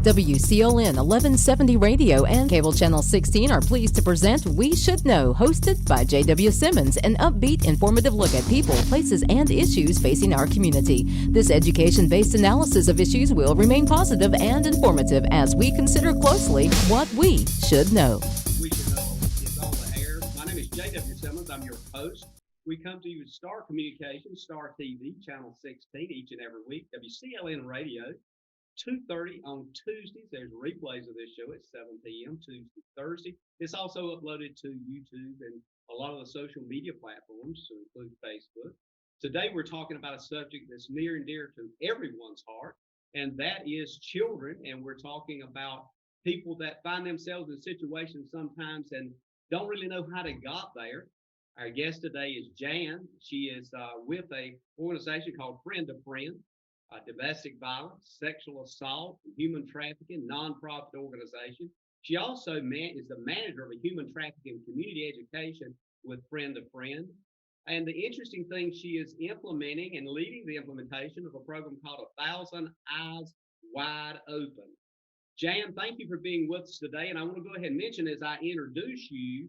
WCLN 1170 Radio and Cable Channel 16 are pleased to present We Should Know, hosted by JW Simmons, an upbeat, informative look at people, places, and issues facing our community. This education-based analysis of issues will remain positive and informative as we consider closely what we should know. We Should Know is on the air. My name is JW Simmons. I'm your host. We come to you with Star Communications, Star TV, Channel 16, each and every week. WCLN Radio, 2:30 on Tuesdays. There's replays of this show at 7 p.m. Tuesday, Thursday. It's also uploaded to YouTube and a lot of the social media platforms, to include Facebook. Today, we're talking about a subject that's near and dear to everyone's heart, and that is children. And we're talking about people that find themselves in situations sometimes and don't really know how they got there. Our guest today is Jan. She is with a organization called Friend to Friend, domestic violence, sexual assault, human trafficking nonprofit organization. She also is the manager of a human trafficking community education with Friend to Friend. And the interesting thing, she is implementing and leading the implementation of a program called 1,000 Eyes Wide Open. Jan, thank you for being with us today. And I want to go ahead and mention as I introduce you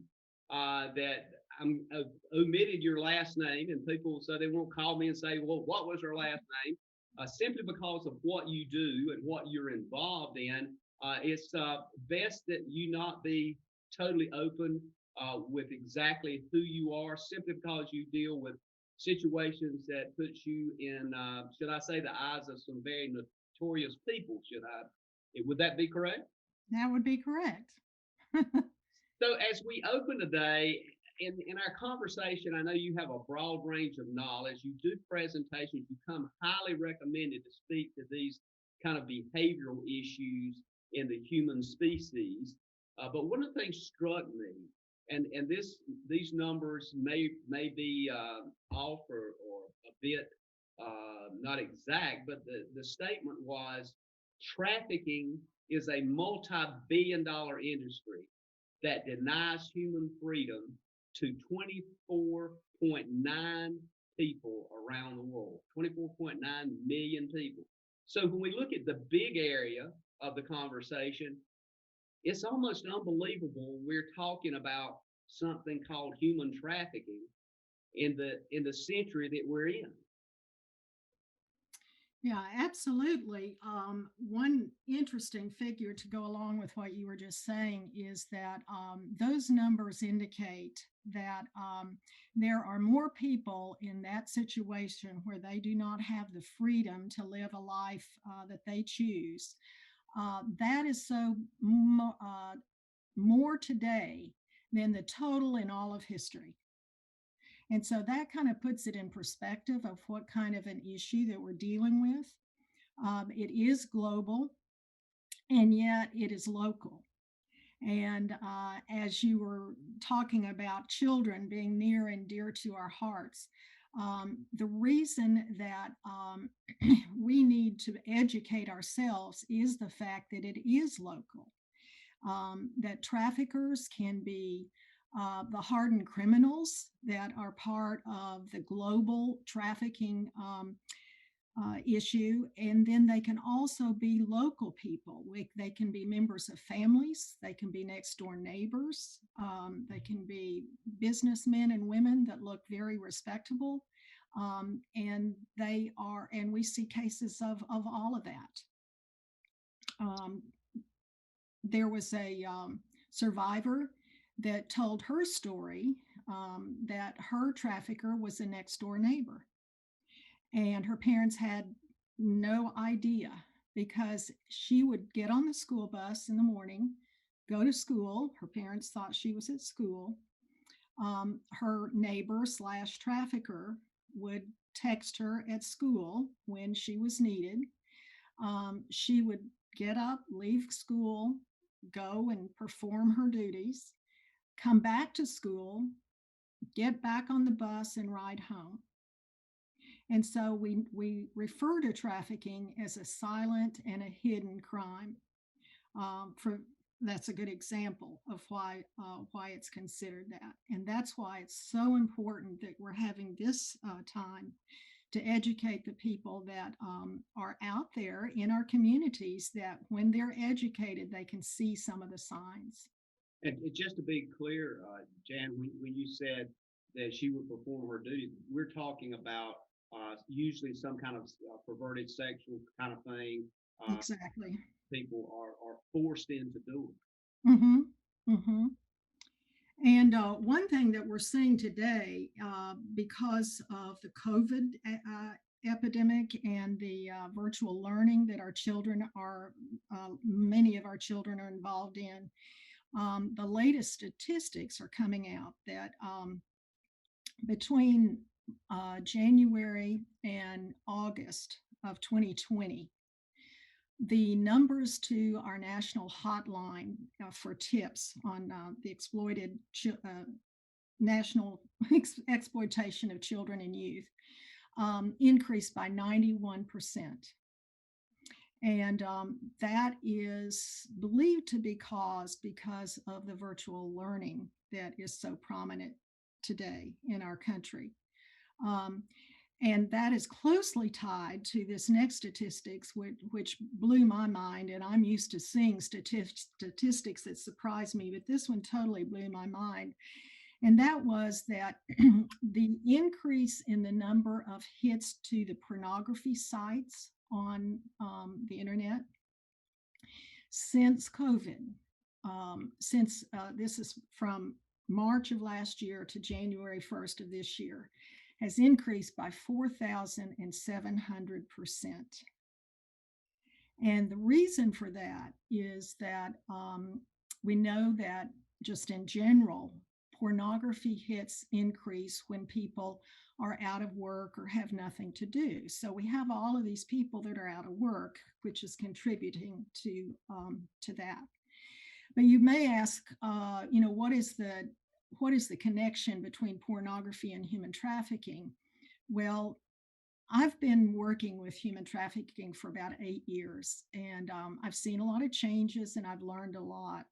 that I'm omitted your last name, and people so they won't call me and say, well, what was her last name? Simply because of what you do and what you're involved in. It's best that you not be totally open with exactly who you are, simply because you deal with situations that puts you in, should I say, the eyes of some very notorious people, would that be correct? That would be correct. So as we open today, in our conversation, I know you have a broad range of knowledge. You do presentations. You come highly recommended to speak to these kind of behavioral issues in the human species. But one of the things struck me, and these numbers may be off or a bit not exact, but the statement was trafficking is a multi-billion-dollar industry that denies human freedom to 24.9 people around the world, 24.9 million people. So when we look at the big area of the conversation, it's almost unbelievable we're talking about something called human trafficking in the century that we're in. Yeah, absolutely. One interesting figure to go along with what you were just saying is that those numbers indicate that there are more people in that situation where they do not have the freedom to live a life that they choose. That is so more today than the total in all of history. And so that kind of puts it in perspective of what kind of an issue that we're dealing with. It is global, and yet it is local. And as you were talking about children being near and dear to our hearts, the reason that we need to educate ourselves is the fact that it is local, that traffickers can be the hardened criminals that are part of the global trafficking issue. And then they can also be local people. They can be members of families. They can be next door neighbors. They can be businessmen and women that look very respectable. And we see cases of all of that. There was a survivor that told her story, that her trafficker was a next door neighbor. And her parents had no idea, because she would get on the school bus in the morning, go to school. Her parents thought she was at school. Her neighbor / trafficker would text her at school when she was needed. She would get up, leave school, go and perform her duties, come back to school, get back on the bus, and ride home. And so we refer to trafficking as a silent and a hidden crime. That's a good example of why it's considered that. And that's why it's so important that we're having this time to educate the people that are out there in our communities, that when they're educated, they can see some of the signs. And just to be clear, Jan, when you said that she would perform her duties, we're talking about usually some kind of perverted sexual kind of thing. Exactly. People are forced into doing. Mm-hmm. Mm-hmm. And one thing that we're seeing today, because of the COVID epidemic and the virtual learning that our children are, many of our children are involved in, the latest statistics are coming out that between January and August of 2020, the numbers to our national hotline for tips on the national exploitation of children and youth increased by 91%. And that is believed to be caused because of the virtual learning that is so prominent today in our country. And that is closely tied to this next statistics, which blew my mind. And I'm used to seeing statistics that surprise me, but this one totally blew my mind. And that was that the increase in the number of hits to the pornography sites on the internet since COVID, since this is from March of last year to January 1st of this year, has increased by 4,700%. And the reason for that is that we know that just in general, pornography hits increase when people are out of work or have nothing to do. So we have all of these people that are out of work, which is contributing to that. But you may ask, what is the connection between pornography and human trafficking? Well, I've been working with human trafficking for about 8 years, and I've seen a lot of changes and I've learned a lot.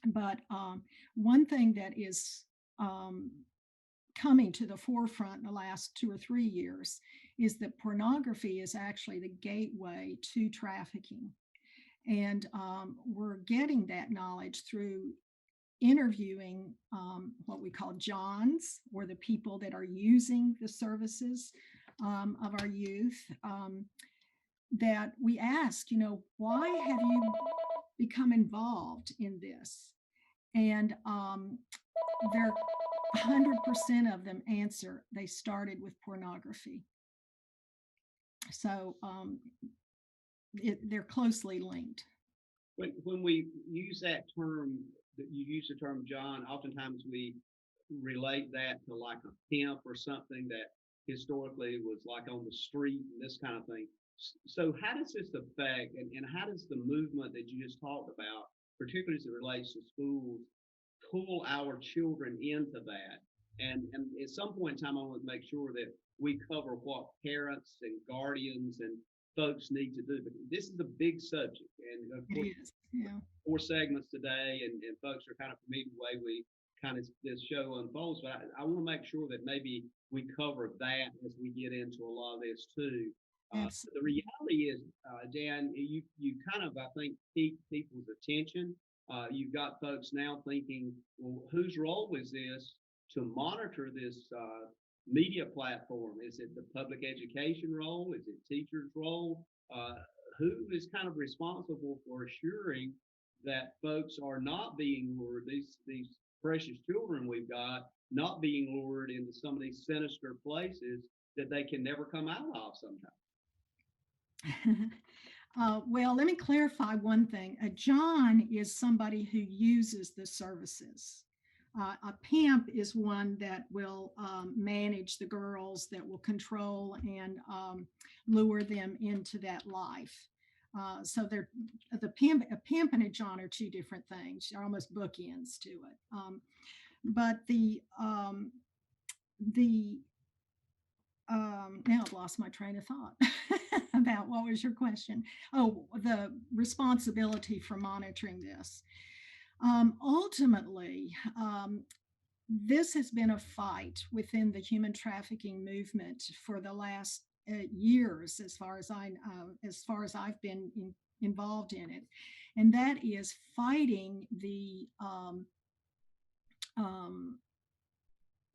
But one thing that is coming to the forefront in the last 2 or 3 years is that pornography is actually the gateway to trafficking. And we're getting that knowledge through interviewing what we call Johns, or the people that are using the services of our youth, that we ask, why have you become involved in this? And they're 100% of them answer they started with pornography. So they're closely linked. When we use that term, that you use the term John, oftentimes we relate that to like a pimp or something that historically was like on the street and this kind of thing. So how does this affect, and how does the movement that you just talked about, particularly as it relates to schools, pull our children into that? And at some point in time, I want to make sure that we cover what parents and guardians and folks need to do. But this is a big subject, and of course, It is, yeah. 4 segments today, and folks are kind of familiar with the way we kind of this show unfolds. But I want to make sure that maybe we cover that as we get into a lot of this too. The reality is, Dan, you kind of, I think, piqued people's attention. You've got folks now thinking, well, whose role is this to monitor this media platform? Is it the public education role? Is it teachers' role? Who is kind of responsible for assuring that folks are not being lured, these precious children we've got, not being lured into some of these sinister places that they can never come out of sometimes? Well, let me clarify one thing. A John is somebody who uses the services. A pimp is one that will manage the girls, that will control and lure them into that life. So they're a pimp and a John are two different things. They're almost bookends to it. But now I've lost my train of thought about what was your question. Oh, the responsibility for monitoring this. Ultimately, this has been a fight within the human trafficking movement for the last years, as far as I've been involved in it, and that is fighting the um,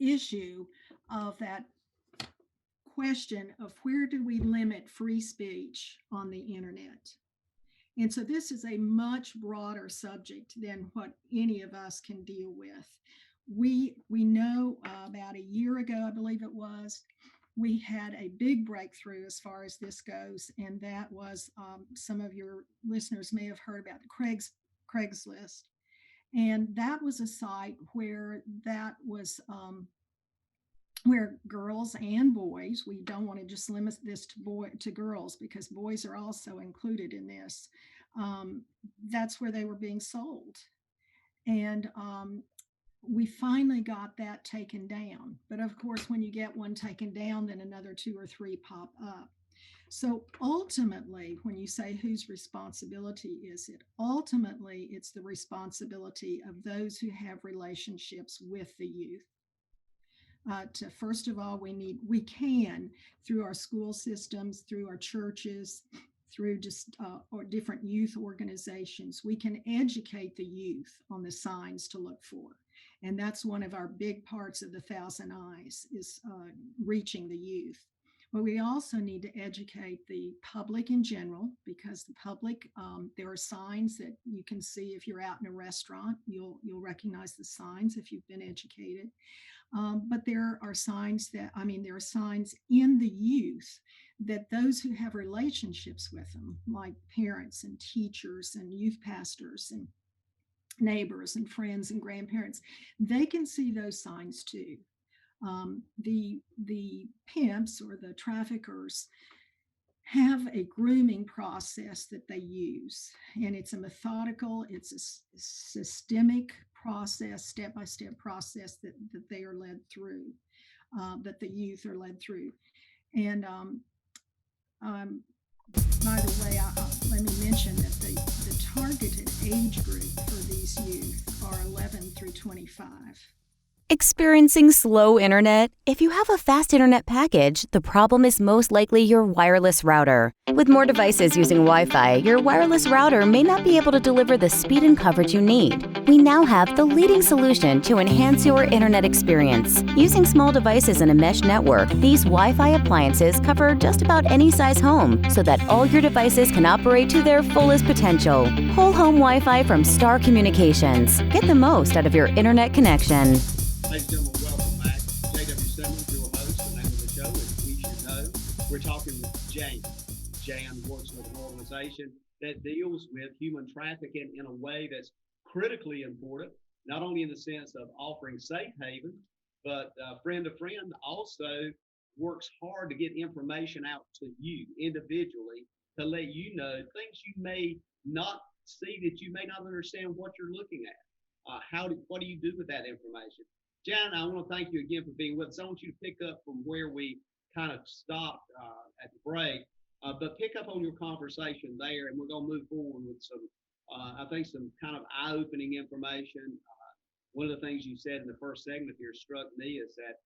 issue of that question of where do we limit free speech on the internet. And so this is a much broader subject than what any of us can deal with. We know about a year ago, I believe it was, we had a big breakthrough as far as this goes, and that was some of your listeners may have heard about the Craigslist, and that was a site where that was where girls and boys, we don't want to just limit this to girls because boys are also included in this. That's where they were being sold. And we finally got that taken down. But of course, when you get one taken down, then another two or three pop up. So ultimately, when you say whose responsibility is it, ultimately it's the responsibility of those who have relationships with the youth. To first of all, we can through our school systems, through our churches, through just or different youth organizations, we can educate the youth on the signs to look for. And that's one of our big parts of the Thousand Eyes is reaching the youth. But we also need to educate the public in general, because the public, there are signs that you can see if you're out in a restaurant. You'll recognize the signs if you've been educated. But there are signs there are signs in the youth that those who have relationships with them, like parents and teachers and youth pastors and neighbors and friends and grandparents, they can see those signs too. The pimps or the traffickers have a grooming process that they use, and it's a methodical, it's a systemic process, step-by-step process that they are led through, that the youth are led through. And by the way, let me mention that the targeted age group for these youth are 11 through 25. Experiencing slow internet? If you have a fast internet package, the problem is most likely your wireless router. With more devices using Wi-Fi, your wireless router may not be able to deliver the speed and coverage you need. We now have the leading solution to enhance your internet experience. Using small devices in a mesh network, these Wi-Fi appliances cover just about any size home so that all your devices can operate to their fullest potential. Whole home Wi-Fi from Star Communications. Get the most out of your internet connection. Ladies and gentlemen, welcome back. JW Simmons, your host. The name of the show is We Should Know. We're talking with Jan. Jan works with an organization that deals with human trafficking in a way that's critically important, not only in the sense of offering safe haven, but friend to friend also works hard to get information out to you individually to let you know things you may not see, that you may not understand what you're looking at. What do you do with that information? Jan, I want to thank you again for being with us. I want you to pick up from where we kind of stopped at the break, but pick up on your conversation there, and we're going to move forward with some, I think, some kind of eye-opening information. One of the things you said in the first segment here struck me is that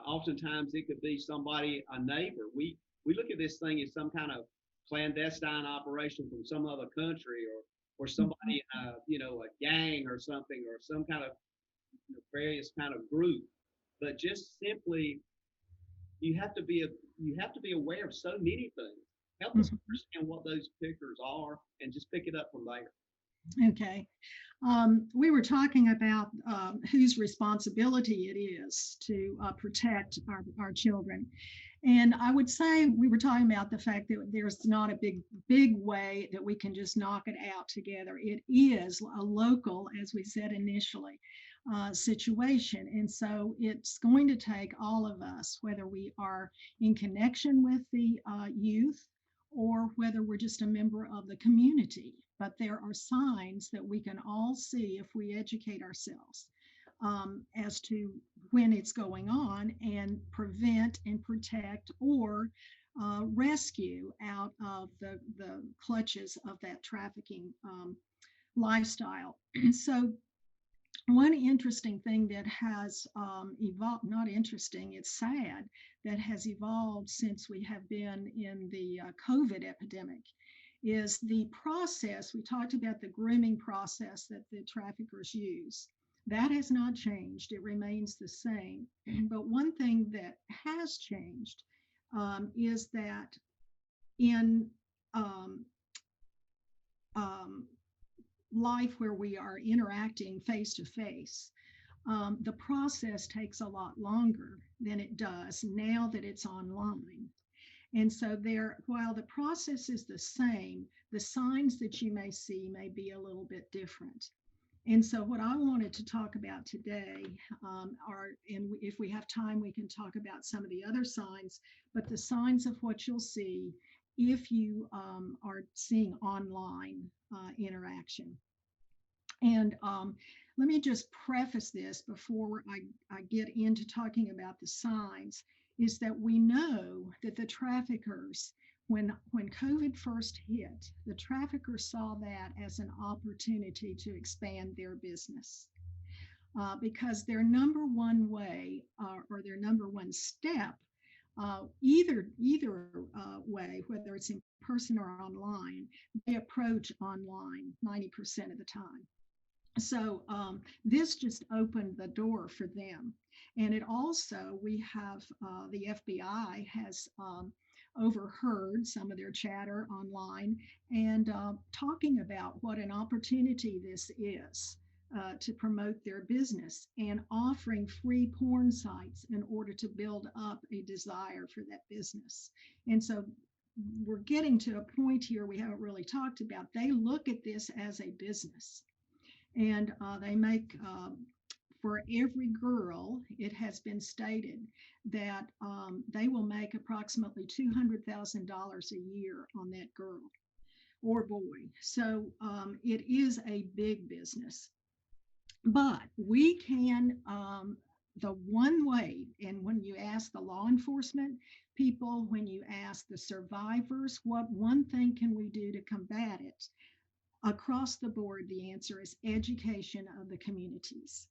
oftentimes it could be somebody, a neighbor. We look at this thing as some kind of clandestine operation from some other country, or somebody, a gang or something, or some kind of various kind of group, but just simply you have to be aware of so many things. Help us understand what those pictures are and just pick it up from there. Okay. We were talking about whose responsibility it is to protect our children. And I would say we were talking about the fact that there's not a big way that we can just knock it out together. It is a local, as we said initially, situation. And so it's going to take all of us, whether we are in connection with the youth or whether we're just a member of the community. But there are signs that we can all see if we educate ourselves as to when it's going on and prevent and protect or rescue out of the clutches of that trafficking lifestyle. So One interesting thing that has evolved, not interesting, it's sad, that has evolved since we have been in the COVID epidemic is the process. We talked about the grooming process that the traffickers use. That has not changed, it remains the same. But one thing that has changed is that in um, um, life where we are interacting face to face, the process takes a lot longer than it does now that it's online. And so there, while the process is the same, the signs that you may see may be a little bit different. And so what I wanted to talk about today are, and if we have time, we can talk about some of the other signs, but the signs of what you'll see if you are seeing online interaction. And let me just preface this before I get into talking about the signs, is that we know that the traffickers, when COVID first hit, the traffickers saw that as an opportunity to expand their business. Because their number one way or their number one step, either way, whether it's in person or online, they approach online 90% of the time. So this just opened the door for them. And it also, we have the FBI has overheard some of their chatter online and talking about what an opportunity this is to promote their business and offering free porn sites in order to build up a desire for that business. And so we're getting to a point here we haven't really talked about. They look at this as a business. And they make, for every girl, it has been stated that they will make approximately $200,000 a year on that girl or boy. So it is a big business. But we can, the one way, and when you ask the law enforcement people, when you ask the survivors, what one thing can we do to combat it? Across the board, the answer is education of the communities.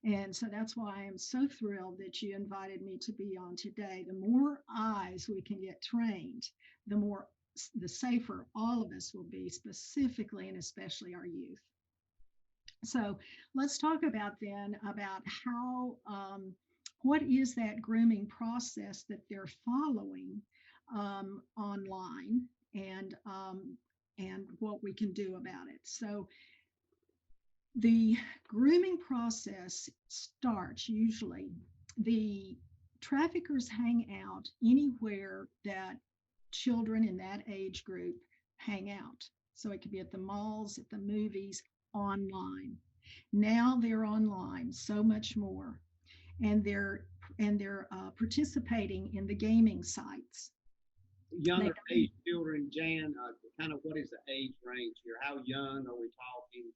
And so that's why I am so thrilled that you invited me to be on today. The more eyes we can get trained, the safer all of us will be, specifically and especially our youth. So let's talk about how, what is that grooming process that they're following online, and what we can do about it. So the grooming process starts usually, the traffickers hang out anywhere that children in that age group hang out. So it could be at the malls, at the movies, online. Now they're online so much more, and they're participating in the gaming sites. Younger age children, Jan, kind of what is the age range here? How young are we talking?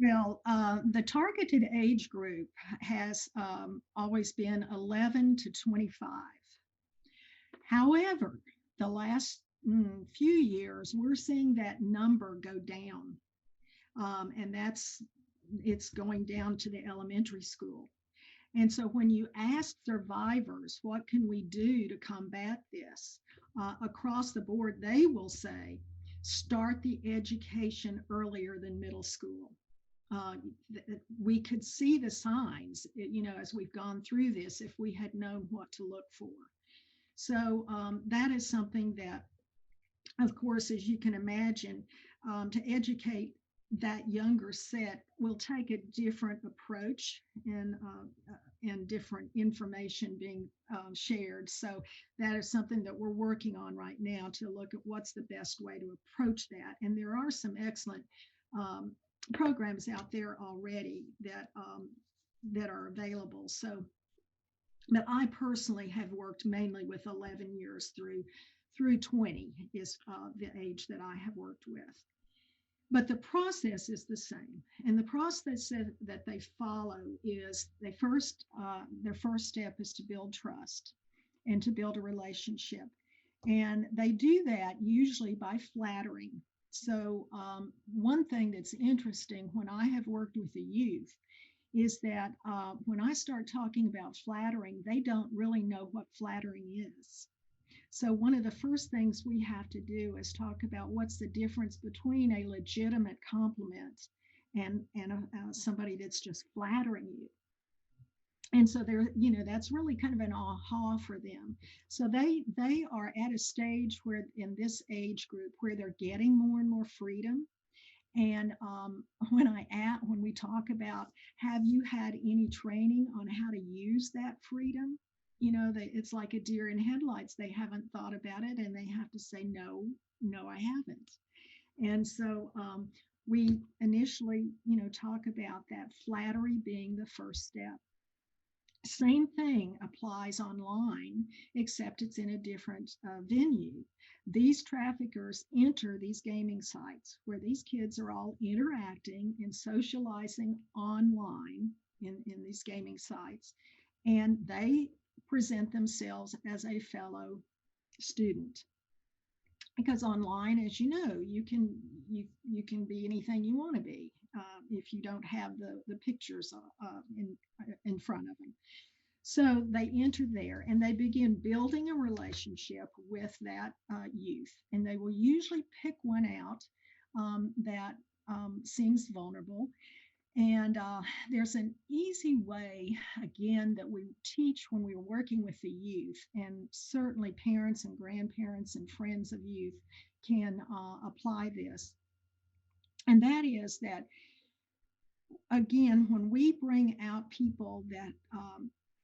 Well, the targeted age group has always been 11 to 25. However, the last few years, we're seeing that number go down. And it's going down to the elementary school. And so when you ask survivors, what can we do to combat this? Across the board, they will say, start the education earlier than middle school. We could see the signs, as we've gone through this, if we had known what to look for. So that is something that, of course, as you can imagine, to educate that younger set will take a different approach and different information being shared. So that is something that we're working on right now, to look at what's the best way to approach that. And there are some excellent programs out there already that are available. So, but I personally have worked mainly with 11 years through 20 is the age that I have worked with. But the process is the same. And the process that they follow is their first step is to build trust and to build a relationship. And they do that usually by flattering. So one thing that's interesting when I have worked with the youth is that when I start talking about flattering, they don't really know what flattering is. So one of the first things we have to do is talk about what's the difference between a legitimate compliment and somebody that's just flattering you. And so they're, that's really kind of an aha for them. So they are at a stage where in this age group where they're getting more and more freedom. And when we talk about, have you had any training on how to use that freedom? It's like a deer in headlights. They haven't thought about it, and they have to say, no, no, I haven't. And so we initially, talk about that flattery being the first step. Same thing applies online, except it's in a different venue. These traffickers enter these gaming sites where these kids are all interacting and socializing online in these gaming sites, and they present themselves as a fellow student. Because online, as you know, you can be anything you want to be if you don't have the pictures in front of them. So they enter there and they begin building a relationship with that youth, and they will usually pick one out that seems vulnerable. And there's an easy way, again, that we teach when we're working with the youth, and certainly parents and grandparents and friends of youth can apply this. And that is that, again, when we bring out people that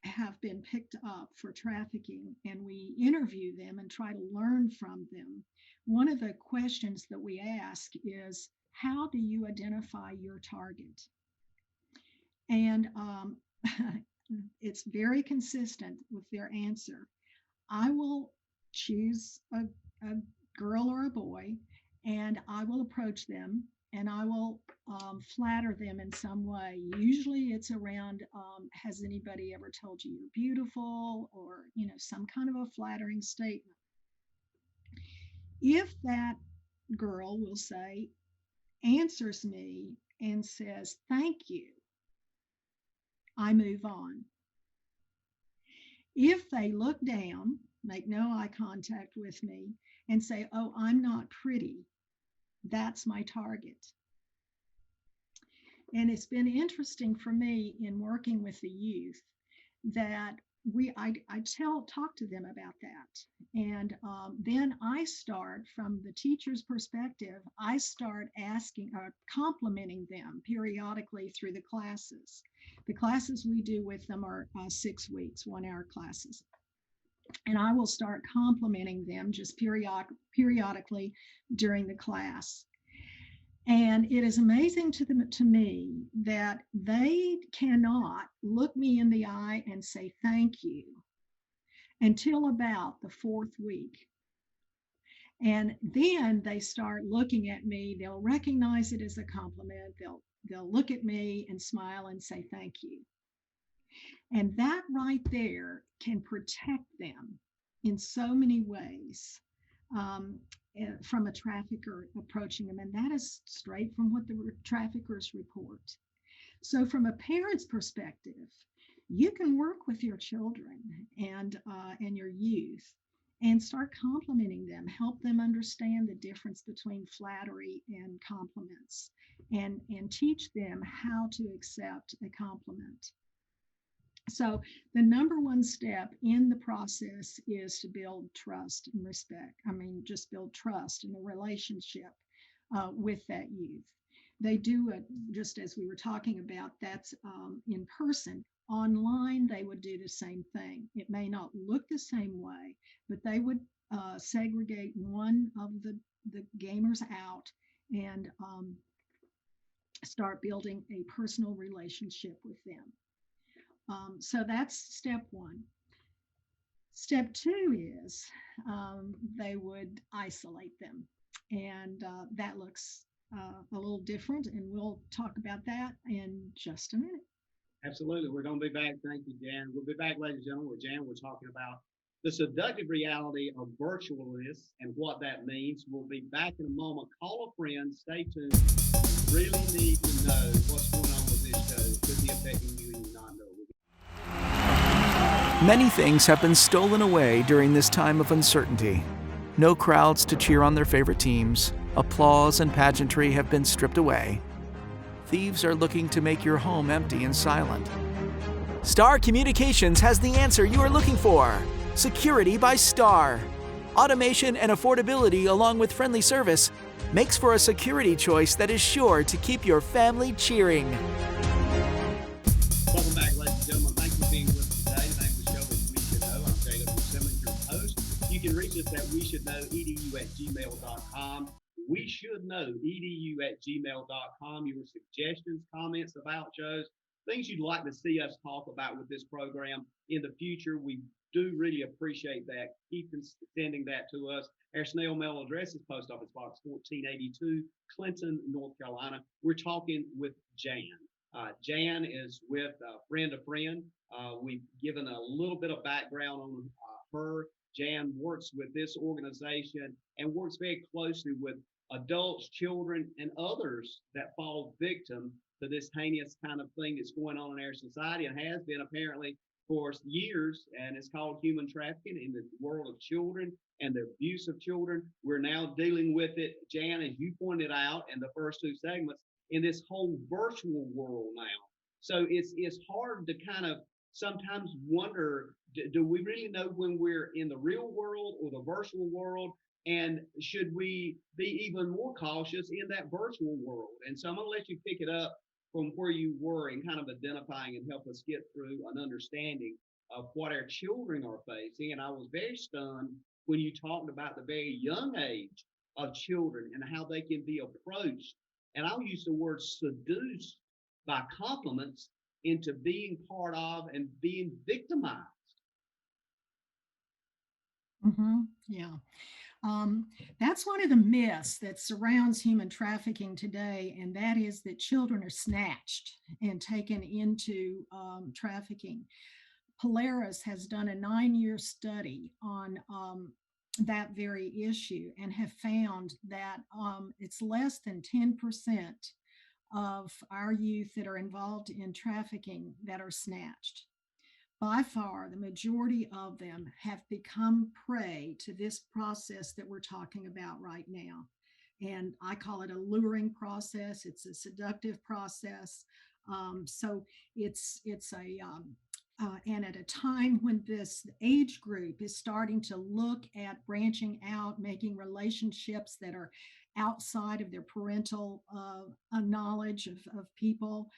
have been picked up for trafficking and we interview them and try to learn from them, one of the questions that we ask is, how do you identify your target? And it's very consistent with their answer. I will choose a girl or a boy, and I will approach them and I will flatter them in some way. Usually it's around, has anybody ever told you you're beautiful, or, some kind of a flattering statement. If that girl will say, answers me and says, thank you, I move on. If they look down, make no eye contact with me, and say, oh, I'm not pretty, that's my target. And it's been interesting for me in working with the youth that I talk to them about that. And then I start, from the teacher's perspective, I start asking or complimenting them periodically through the classes. The classes we do with them are 6 weeks, 1-hour classes. And I will start complimenting them just periodically during the class. And it is amazing to me that they cannot look me in the eye and say thank you until about the 4th week. And then they start looking at me. They'll recognize it as a compliment. They'll look at me and smile and say thank you. And that right there can protect them in so many ways. From a trafficker approaching them, and that is straight from what the traffickers report. So from a parent's perspective, you can work with your children and your youth and start complimenting them, help them understand the difference between flattery and compliments, and teach them how to accept a compliment. So the number one step in the process is to build trust and respect. Just build trust in a relationship with that youth. They do it just as we were talking about, that's in person. Online, they would do the same thing. It may not look the same way, but they would segregate one of the gamers out and start building a personal relationship with them. So that's step one. Step two is they would isolate them. And that looks a little different. And we'll talk about that in just a minute. Absolutely. We're going to be back. Thank you, Jan. We'll be back, ladies and gentlemen, with Jan. We're talking about The seductive reality of virtualness and what that means. We'll be back in a moment. Call a friend. Stay tuned. You really need to know what's going on with this show. It could be affecting you and you not know it. Many things have been stolen away during this time of uncertainty. No crowds to cheer on their favorite teams. Applause and pageantry have been stripped away. Thieves are looking to make your home empty and silent. Star Communications has the answer you are looking for. Security by Star. Automation and affordability along with friendly service makes for a security choice that is sure to keep your family cheering. Welcome back, ladies and gentlemen. Thank you for being with us today. The name of the show is We Should Know. I'm JW Simmons, your host. You can reach us at weshouldknowedu@gmail.com. We should know edu@gmail.com. Your suggestions, comments about shows, things you'd like to see us talk about with this program in the future. We do really appreciate that. Keep sending that to us. Our snail mail address is Post Office Box 1482, Clinton, North Carolina. We're talking with Jan. Jan is with a friend of friend. We've given a little bit of background on her. Jan works with this organization and works very closely with adults, children, and others that fall victim to this heinous kind of thing that's going on in our society and has been apparently for years, and it's called human trafficking in the world of children and the abuse of children. We're now dealing with it, Jan, as you pointed out in the first two segments, in this whole virtual world now. So it's hard to kind of sometimes wonder, do we really know when we're in the real world or the virtual world? And should we be even more cautious in that virtual world? And so I'm going to let you pick it up from where you were and kind of identifying and help us get through an understanding of what our children are facing. And I was very stunned when you talked about the very young age of children and how they can be approached. And I'll use the word seduced by compliments into being part of and being victimized. Yeah. That's one of the myths that surrounds human trafficking today, and that is that children are snatched and taken into trafficking. Polaris has done a 9-year study on that very issue and have found that it's less than 10% of our youth that are involved in trafficking that are snatched. By far, the majority of them have become prey to this process that we're talking about right now. And I call it a luring process. It's a seductive process. So it's and at a time when this age group is starting to look at branching out, making relationships that are outside of their parental knowledge of people,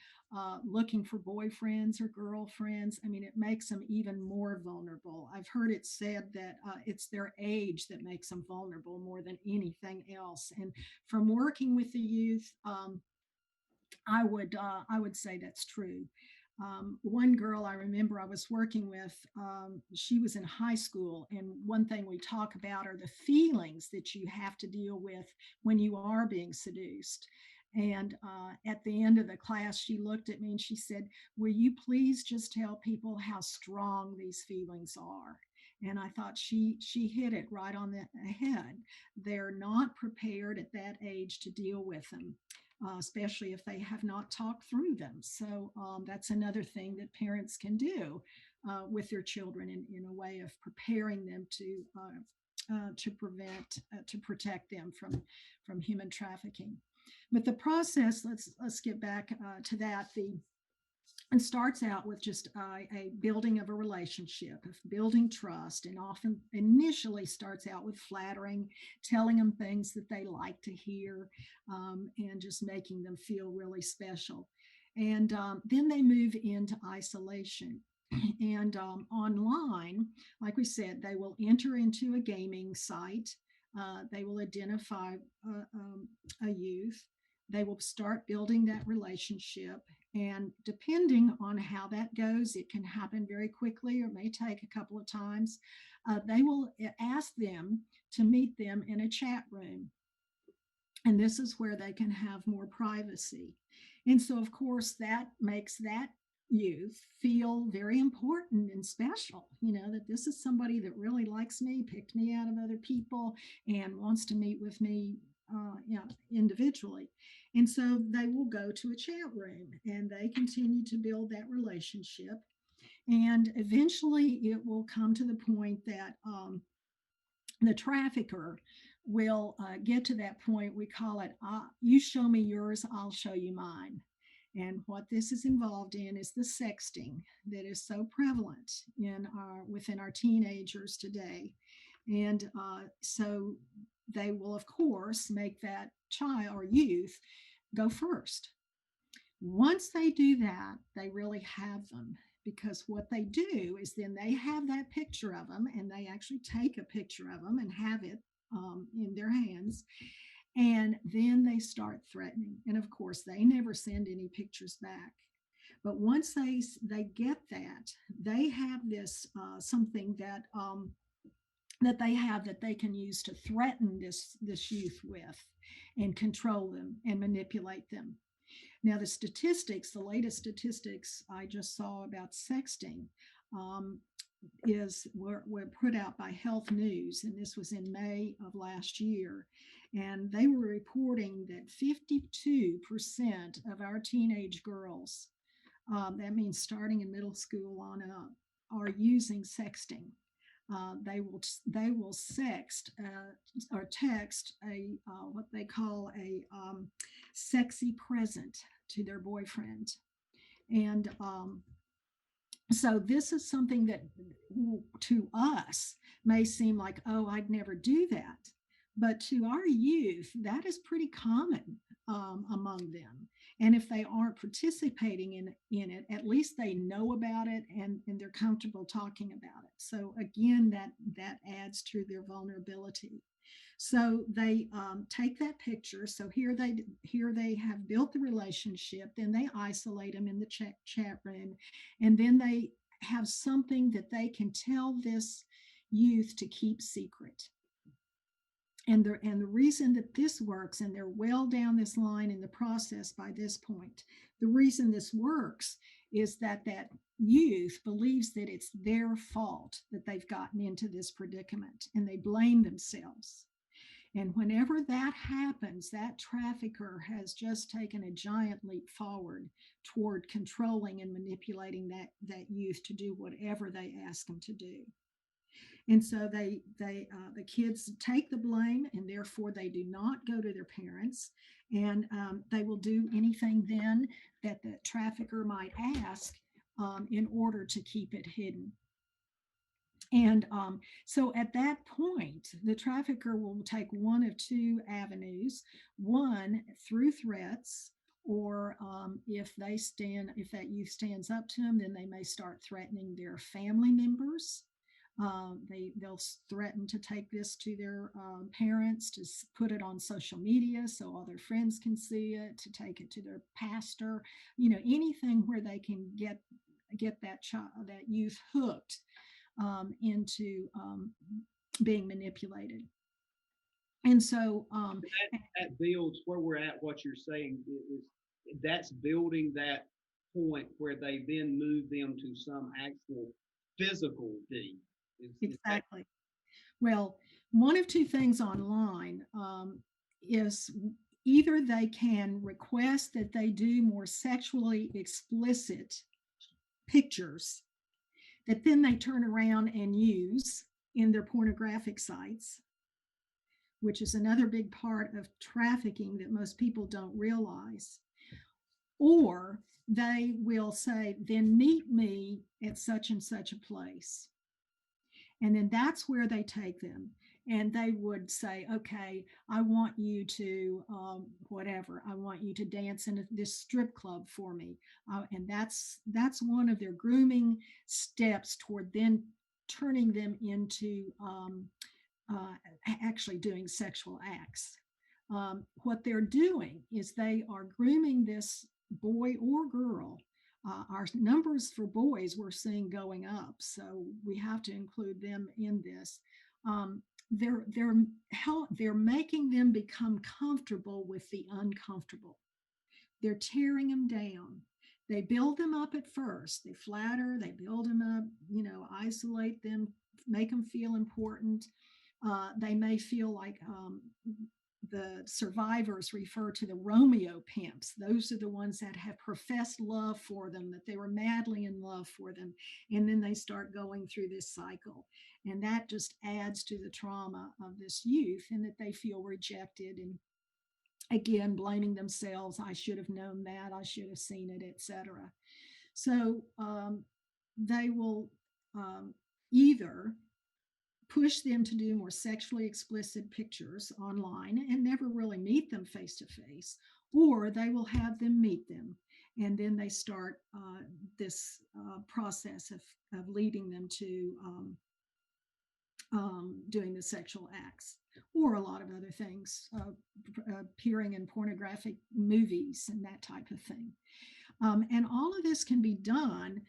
looking for boyfriends or girlfriends. I mean, it makes them even more vulnerable. I've heard it said that it's their age that makes them vulnerable more than anything else. And from working with the youth, I would say that's true. One girl I remember I was working with, she was in high school, and one thing we talk about are the feelings that you have to deal with when you are being seduced. And at the end of the class, she looked at me and she said, "Will you please just tell people how strong these feelings are?" And I thought she hit it right on the head. They're not prepared at that age to deal with them. Especially if they have not talked through them. So that's another thing that parents can do with their children in a way of preparing them to protect them from human trafficking. But the process, let's get back to that. It starts out with just a building of a relationship, of building trust, and often initially starts out with flattering, telling them things that they like to hear, and just making them feel really special. And then they move into isolation. And online, like we said, they will enter into a gaming site. They will identify a youth. They will start building that relationship. And depending on how that goes, it can happen very quickly or may take a couple of times. They will ask them to meet them in a chat room. And this is where they can have more privacy. And so, of course, that makes that youth feel very important and special, that this is somebody that really likes me, picked me out of other people, and wants to meet with me individually. And so they will go to a chat room and they continue to build that relationship. And eventually it will come to the point that the trafficker will get to that point. We call it, you show me yours, I'll show you mine. And what this is involved in is the sexting that is so prevalent within our teenagers today. And so they will, of course, make that child or youth go first. Once they do that, they really have them, because what they do is then they have that picture of them and they actually take a picture of them and have it in their hands. And then they start threatening. And of course, they never send any pictures back. But once they get that, they have this something that they have that they can use to threaten this youth with and control them and manipulate them. Now, the latest statistics I just saw about sexting were put out by Health News, and this was in May of last year. And they were reporting that 52% of our teenage girls, that means starting in middle school on up, are using sexting. They will sext or text what they call a sexy present to their boyfriend. And so this is something that to us may seem like, oh, I'd never do that. But to our youth, that is pretty common among them. And if they aren't participating in it, at least they know about it and they're comfortable talking about it. So again, that adds to their vulnerability. So they take that picture. So here they have built the relationship. Then they isolate them in the chat room, and then they have something that they can tell this youth to keep secret. And the reason that this works, and they're well down this line in the process by this point, the reason this works is that youth believes that it's their fault that they've gotten into this predicament, and they blame themselves. And whenever that happens, that trafficker has just taken a giant leap forward toward controlling and manipulating that youth to do whatever they ask them to do. And so the kids take the blame, and therefore they do not go to their parents, and they will do anything then that the trafficker might ask in order to keep it hidden. And so at that point, the trafficker will take one of two avenues: one, through threats, or if that youth stands up to them, then they may start threatening their family members. They'll threaten to take this to their parents, to put it on social media so all their friends can see it, to take it to their pastor, anything where they can get that youth hooked into being manipulated. And so that builds where we're at. What you're saying is that's building that point where they then move them to some actual physical deed. Exactly. Well, one of two things online is either they can request that they do more sexually explicit pictures that then they turn around and use in their pornographic sites, which is another big part of trafficking that most people don't realize. Or they will say, then meet me at such and such a place. And then that's where they take them. And they would say, okay, I want you to whatever. I want you to dance in this strip club for me. And that's one of their grooming steps toward then turning them into actually doing sexual acts. What they're doing is they are grooming this boy or girl. Our numbers for boys we're seeing going up, so we have to include them in this. They're making them become comfortable with the uncomfortable. They're tearing them down. They build them up at first. They flatter, they build them up, isolate them, make them feel important. They may feel like the survivors refer to the Romeo pimps. Those are the ones that have professed love for them, that they were madly in love for them. And then they start going through this cycle. And that just adds to the trauma of this youth, and that they feel rejected and again blaming themselves. I should have known that, I should have seen it, etc. So they will either push them to do more sexually explicit pictures online and never really meet them face to face, or they will have them meet them. And then they start this process of leading them to doing the sexual acts, or a lot of other things, appearing in pornographic movies and that type of thing. And all of this can be done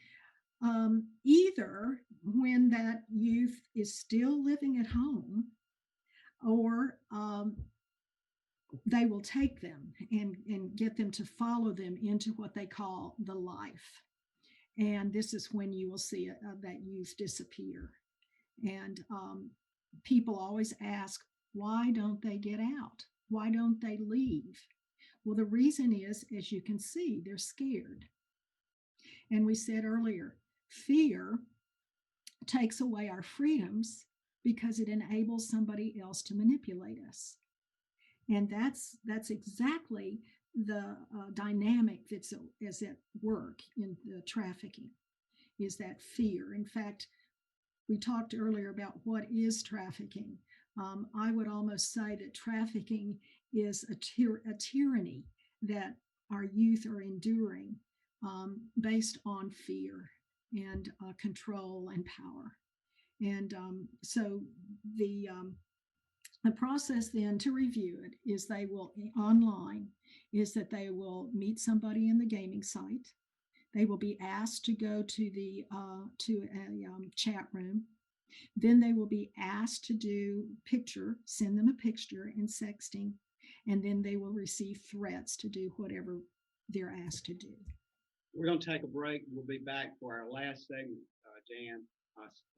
either when that youth is still living at home, or they will take them and get them to follow them into what they call the life. And this is when you will see that youth disappear. And people always ask, why don't they get out? Why don't they leave? Well, the reason is, as you can see, they're scared. And we said earlier, fear takes away our freedoms because it enables somebody else to manipulate us. And that's exactly the dynamic that's is at work in the trafficking, is that fear. In fact, we talked earlier about what is trafficking. I would almost say that trafficking is a tyranny that our youth are enduring based on fear and control and power. And so the process then to review it is they will online is that they will meet somebody in the gaming site. They will be asked to go to the to a chat room. Then they will be asked to send them a picture in sexting, and then they will receive threats to do whatever they're asked to do. We're going to take a break. We'll be back for our last segment, Jan.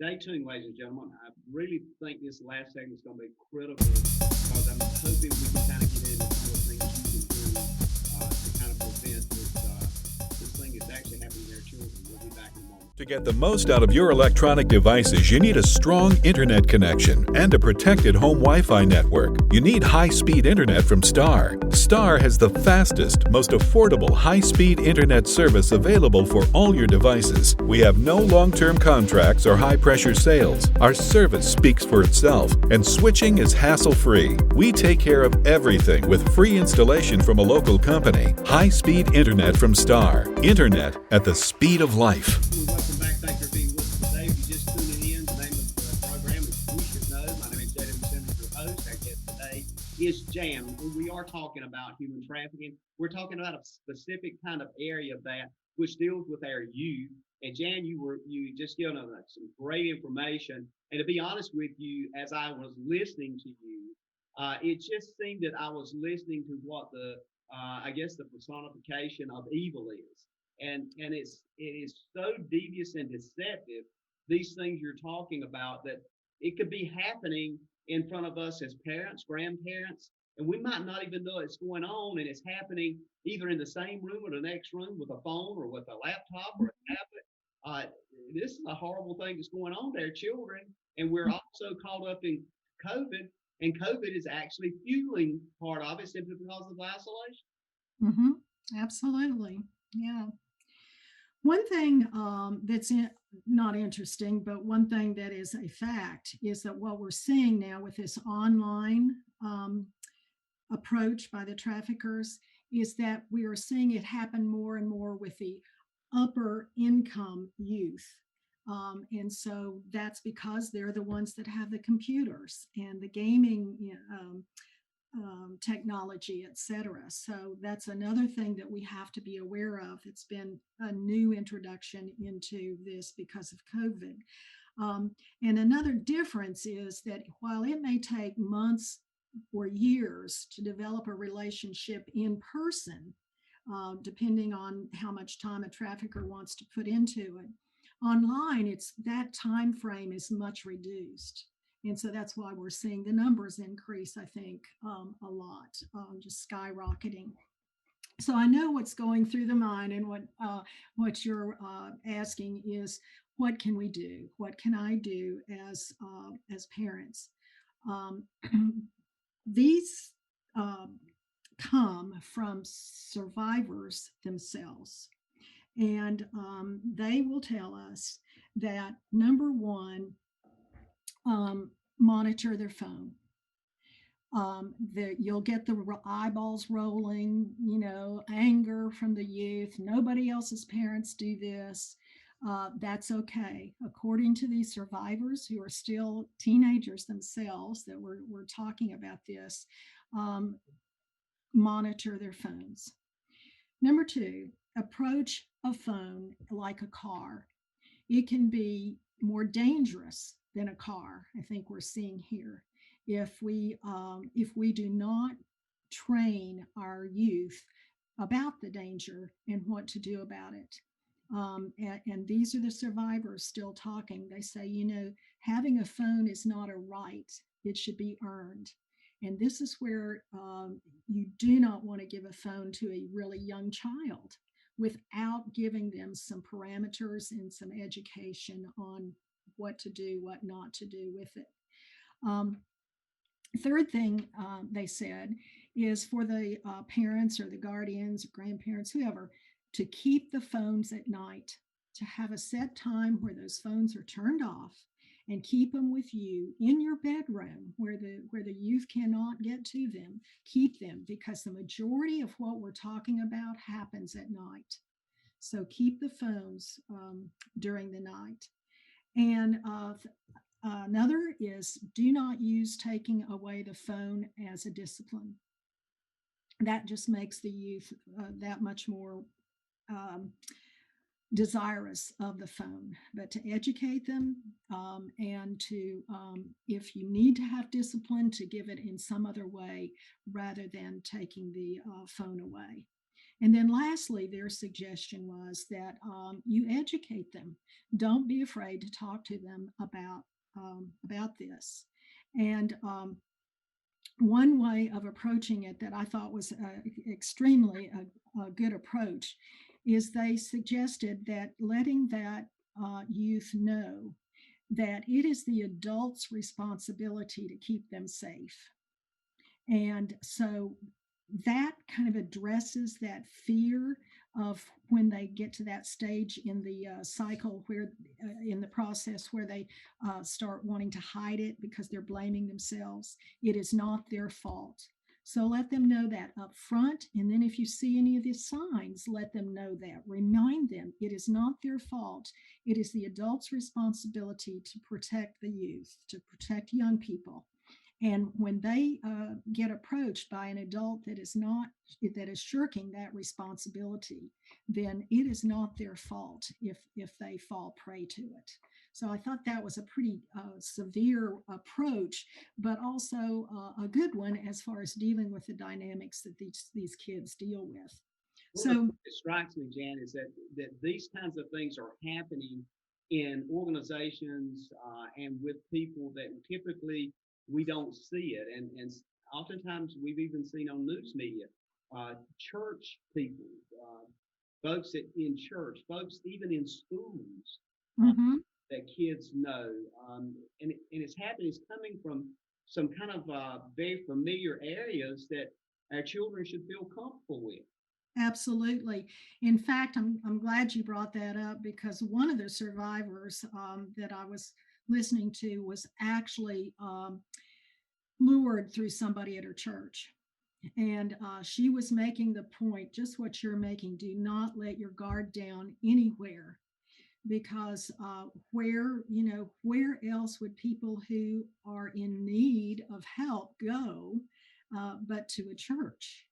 Stay tuned, ladies and gentlemen. I really think this last segment is going to be critical, because I'm hoping we can kind of get into some of the things you can do to kind of prevent this thing that's actually happening to their children. We'll be back in a moment. To get the most out of your electronic devices, you need a strong internet connection and a protected home Wi-Fi network. You need high-speed internet from Star. Star has the fastest, most affordable high-speed internet service available for all your devices. We have no long-term contracts or high-pressure sales. Our service speaks for itself, and switching is hassle-free. We take care of everything with free installation from a local company. High-speed internet from Star. Internet at the speed of life. Welcome back. Thank you for being with us today. If you're just tuning in, the name of the program is We Should Know. My name is JW Simmons, your host. Our guest today is Jan. We are talking about human trafficking. We're talking about a specific kind of area of that which deals with our youth. And Jan, you just given us some great information. And to be honest with you, as I was listening to you, it just seemed that I was listening to what I guess the personification of evil is. And it is so devious and deceptive, these things you're talking about, that it could be happening in front of us as parents, grandparents, and we might not even know it's going on, and it's happening either in the same room or the next room with a phone or with a laptop or a tablet. This is a horrible thing that's going on to our children, and we're also caught up in COVID, and COVID is actually fueling part of it simply because of isolation. Mm-hmm. Absolutely. Yeah. One thing that's not interesting, but one thing that is a fact is that what we're seeing now with this online approach by the traffickers is that we are seeing it happen more and more with the upper income youth. And so that's because they're the ones that have the computers and the gaming technology, etc. So that's another thing that we have to be aware of. It's been a new introduction into this because of COVID. And another difference is that while it may take months or years to develop a relationship in person depending on how much time a trafficker wants to put into it. Online, it's that time frame is much reduced. And so that's why we're seeing the numbers increase, I think, a lot, just skyrocketing. So I know what's going through the mind, and what you're asking is, what can we do? What can I do as parents? Um, these come from survivors themselves, and they will tell us that number one, monitor their phone. You'll get the eyeballs rolling, anger from the youth. Nobody else's parents do this. That's okay. According to these survivors who are still teenagers themselves, that we're talking about this, monitor their phones. Number two, approach a phone like a car. It can be more dangerous than a car, I think we're seeing here, if we do not train our youth about the danger and what to do about it. And these are the survivors still talking. They say, having a phone is not a right, it should be earned. And this is where you do not want to give a phone to a really young child without giving them some parameters and some education on what to do, what not to do with it. Third thing they said is for the parents or the guardians, or grandparents, whoever, to keep the phones at night, to have a set time where those phones are turned off, and keep them with you in your bedroom where the youth cannot get to them. Keep them, because the majority of what we're talking about happens at night. So keep the phones during the night. And another is, do not use taking away the phone as a discipline. That just makes the youth that much more desirous of the phone. But to educate them, and to, if you need to have discipline, to give it in some other way rather than taking the phone away. And then lastly, their suggestion was that you educate them. Don't be afraid to talk to them about this. And one way of approaching it that I thought was extremely a good approach is they suggested that letting that youth know that it is the adult's responsibility to keep them safe. And so that kind of addresses that fear of when they get to that stage in the cycle, where in the process where they start wanting to hide it because they're blaming themselves. It is not their fault. So let them know that up front. And then if you see any of these signs, let them know that. Remind them it is not their fault. It is the adult's responsibility to protect the youth, to protect young people. And when they get approached by an adult that is shirking that responsibility, then it is not their fault if they fall prey to it. So I thought that was a pretty severe approach, but also a good one as far as dealing with the dynamics that these kids deal with. So it strikes me, Jan, is that these kinds of things are happening in organizations and with people that typically we don't see it. And oftentimes we've even seen on news media, church people, folks in church, folks even in schools, that kids know. And it's happening, it's coming from some kind of very familiar areas that our children should feel comfortable with. Absolutely. In fact, I'm glad you brought that up, because one of the survivors that I was listening to was actually lured through somebody at her church. And she was making the point, just what you're making: do not let your guard down anywhere, because where else would people who are in need of help go but to a church?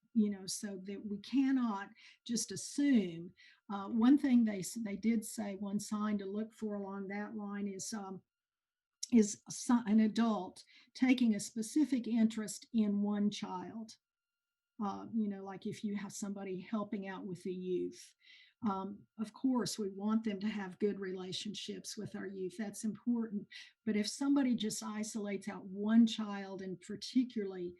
So that we cannot just assume. One thing they did say, one sign to look for along that line is an adult taking a specific interest in one child. like if you have somebody helping out with the youth. Of course, we want them to have good relationships with our youth. That's important. But if somebody just isolates out one child and particularly,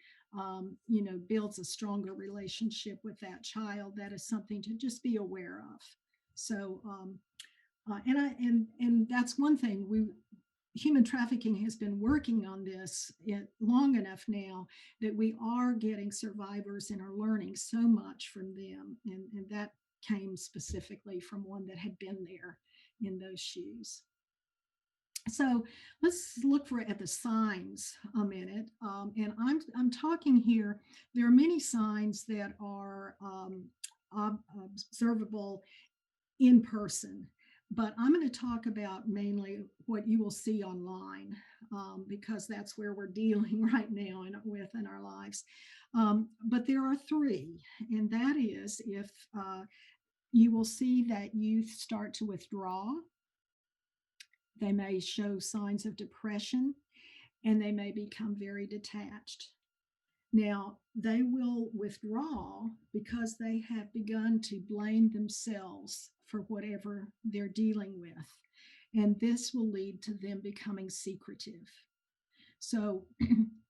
builds a stronger relationship with that child, that is something to just be aware of. So, and that's one thing human trafficking has been working on this long enough now that we are getting survivors and are learning so much from them. And that came specifically from one that had been there in those shoes. So let's look at the signs a minute. And I'm talking here, there are many signs that are observable in person. But I'm going to talk about mainly what you will see online, because that's where we're dealing right now in our lives. But there are three, and that is if you will see that youth start to withdraw, they may show signs of depression, and they may become very detached. Now, they will withdraw because they have begun to blame themselves for whatever they're dealing with. And this will lead to them becoming secretive. So,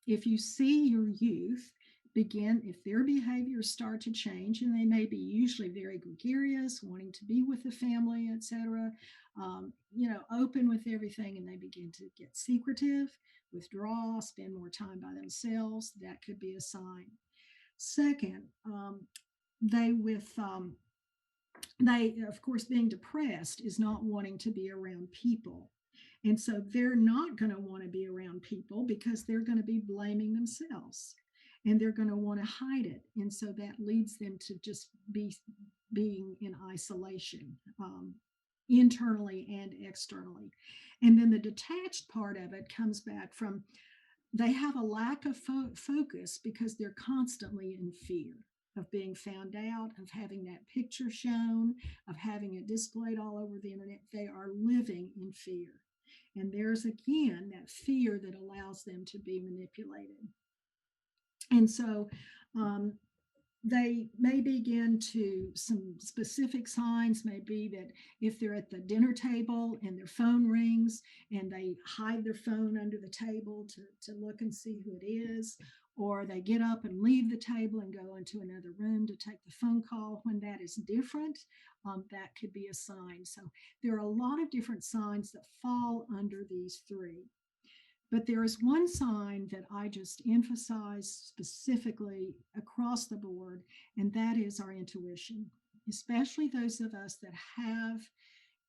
if you see your youth if their behaviors start to change, and they may be usually very gregarious, wanting to be with the family, etc., open with everything, and they begin to get secretive, withdraw, spend more time by themselves, that could be a sign. Second, they, of course, being depressed is not wanting to be around people. And so they're not going to want to be around people because they're going to be blaming themselves, and they're going to want to hide it. And so that leads them to just being in isolation, internally and externally. And then the detached part of it comes back from they have a lack of focus because they're constantly in fear of being found out, of having that picture shown, of having it displayed all over the internet. They are living in fear. And there's again that fear that allows them to be manipulated. And so they may begin to, some specific signs may be that if they're at the dinner table and their phone rings and they hide their phone under the table to look and see who it is, or they get up and leave the table and go into another room to take the phone call when that is different, that could be a sign. So there are a lot of different signs that fall under these three. But there is one sign that I just emphasize specifically across the board, and that is our intuition, especially those of us that have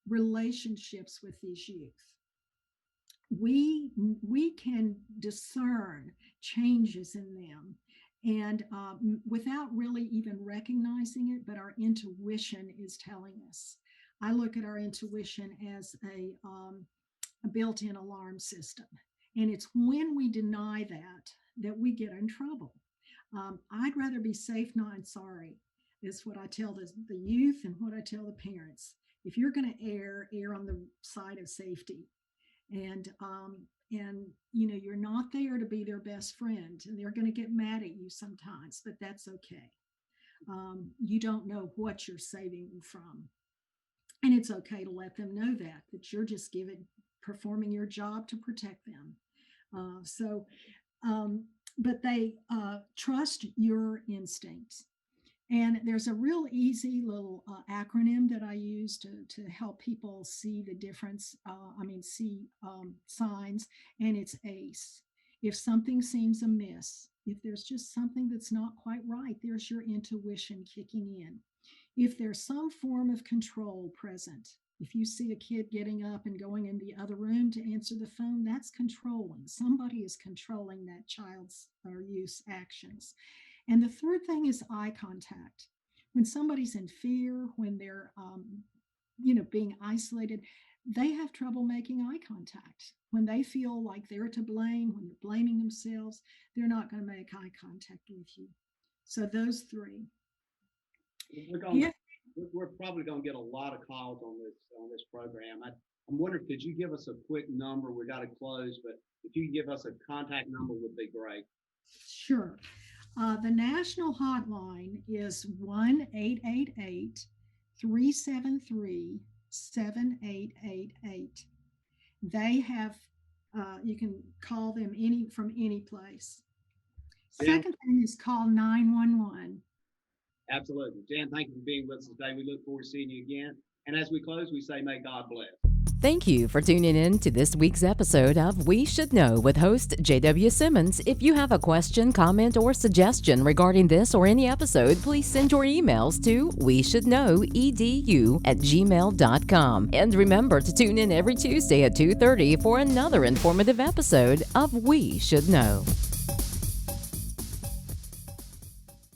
relationships with these youth. We can discern changes in them, and without really even recognizing it, but our intuition is telling us. I look at our intuition as a built-in alarm system. And it's when we deny that we get in trouble. I'd rather be safe, not sorry, is what I tell the youth and what I tell the parents. If you're going to err on the side of safety. And you're not there to be their best friend, and they're going to get mad at you sometimes, but that's okay. You don't know what you're saving them from. And it's okay to let them know that you're just performing your job to protect them. But they trust your instincts. And there's a real easy little acronym that I use to help people see the difference, see signs, and it's ACE. If something seems amiss, if there's just something that's not quite right, there's your intuition kicking in. If there's some form of control present, if you see a kid getting up and going in the other room to answer the phone, that's controlling. Somebody is controlling that child's or youth's actions. And the third thing is eye contact. When somebody's in fear, when they're, being isolated, they have trouble making eye contact. When they feel like they're to blame, when they're blaming themselves, they're not going to make eye contact with you. So those three. We're probably going to get a lot of calls on this program. I'm wondering, could you give us a quick number? We got to close, but if you could give us a contact number, would be great. Sure. The national hotline is 1-888-373-7888. They have, you can call them from any place. Jan? Second thing is call 911. Absolutely. Jan, thank you for being with us today. We look forward to seeing you again. And as we close, we say, may God bless. Thank you for tuning in to this week's episode of We Should Know with host JW Simmons. If you have a question, comment, or suggestion regarding this or any episode, please send your emails to weshouldknowedu@gmail.com. And remember to tune in every Tuesday at 2:30 for another informative episode of We Should Know.